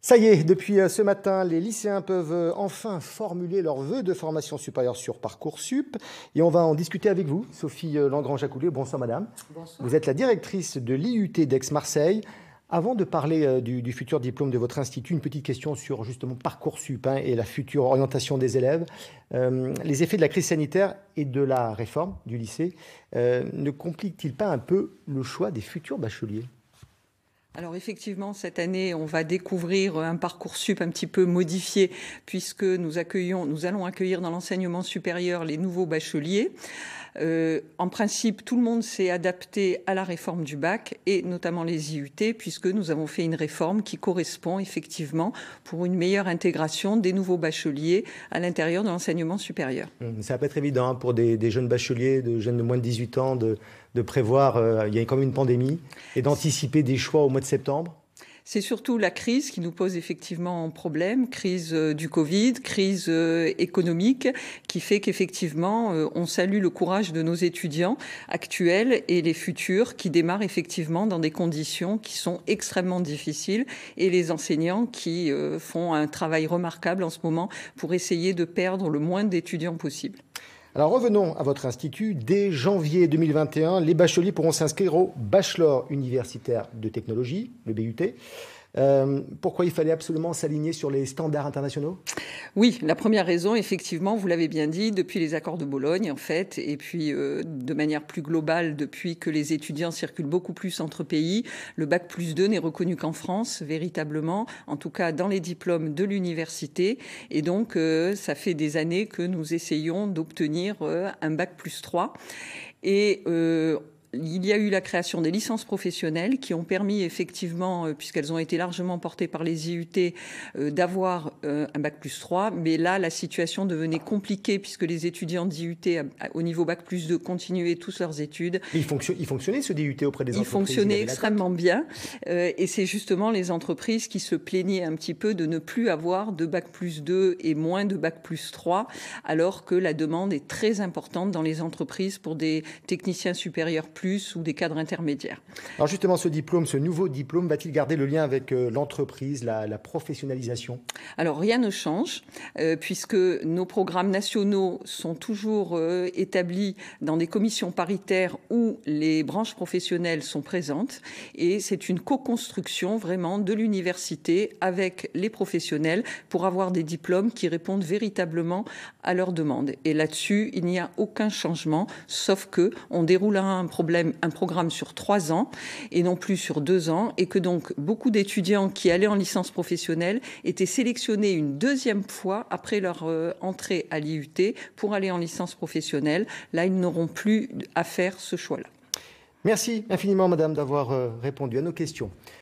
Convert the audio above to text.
Ça y est, depuis ce matin, les lycéens peuvent enfin formuler leurs vœux de formation supérieure sur Parcoursup. Et on va en discuter avec vous, Sophie Langrange-Accoulet. Bonsoir madame. Bonsoir. Vous êtes la directrice de l'IUT d'Aix-Marseille. Avant de parler du futur diplôme de votre institut, une petite question sur justement Parcoursup et la future orientation des élèves. Les effets de la crise sanitaire et de la réforme du lycée ne compliquent-ils pas un peu le choix des futurs bacheliers ? Alors effectivement, cette année, on va découvrir un Parcoursup un petit peu modifié puisque nous allons accueillir dans l'enseignement supérieur les nouveaux bacheliers. En principe, tout le monde s'est adapté à la réforme du bac et notamment les IUT puisque nous avons fait une réforme qui correspond effectivement pour une meilleure intégration des nouveaux bacheliers à l'intérieur de l'enseignement supérieur. Ça va pas être évident pour des jeunes bacheliers, de jeunes de moins de 18 ans, de prévoir, il y a quand même une pandémie, et d'anticiper des choix au mois de septembre. C'est surtout la crise qui nous pose effectivement problème, crise du Covid, crise économique, qui fait qu'effectivement, on salue le courage de nos étudiants actuels et les futurs qui démarrent effectivement dans des conditions qui sont extrêmement difficiles et les enseignants qui font un travail remarquable en ce moment pour essayer de perdre le moins d'étudiants possible. Alors revenons à votre institut. Dès janvier 2021, les bacheliers pourront s'inscrire au Bachelor universitaire de technologie, le BUT. Pourquoi il fallait absolument s'aligner sur les standards internationaux ? Oui, la première raison, effectivement, vous l'avez bien dit, depuis les accords de Bologne, en fait, et puis de manière plus globale, depuis que les étudiants circulent beaucoup plus entre pays, le Bac+2 n'est reconnu qu'en France, véritablement, en tout cas dans les diplômes de l'université. Et donc, ça fait des années que nous essayons d'obtenir un Bac+3. Et il y a eu la création des licences professionnelles qui ont permis effectivement, puisqu'elles ont été largement portées par les IUT, d'avoir un Bac+3. Mais là, la situation devenait compliquée puisque les étudiants d'IUT au niveau Bac+2 continuaient tous leurs études. Il fonctionnait ce DUT auprès des entreprises ? Il fonctionnait extrêmement bien. Et c'est justement les entreprises qui se plaignaient un petit peu de ne plus avoir de Bac+2 et moins de Bac+3, alors que la demande est très importante dans les entreprises pour des techniciens supérieurs ou des cadres intermédiaires. Alors justement, ce nouveau diplôme, va-t-il garder le lien avec l'entreprise, la professionnalisation ? Alors rien ne change, puisque nos programmes nationaux sont toujours établis dans des commissions paritaires où les branches professionnelles sont présentes. Et c'est une co-construction vraiment de l'université avec les professionnels pour avoir des diplômes qui répondent véritablement à leurs demandes. Et là-dessus, il n'y a aucun changement, sauf qu'on déroulera un programme sur 3 ans et non plus sur 2 ans, et que donc beaucoup d'étudiants qui allaient en licence professionnelle étaient sélectionnés une deuxième fois après leur entrée à l'IUT pour aller en licence professionnelle. Là, ils n'auront plus à faire ce choix-là. Merci infiniment, madame, d'avoir répondu à nos questions.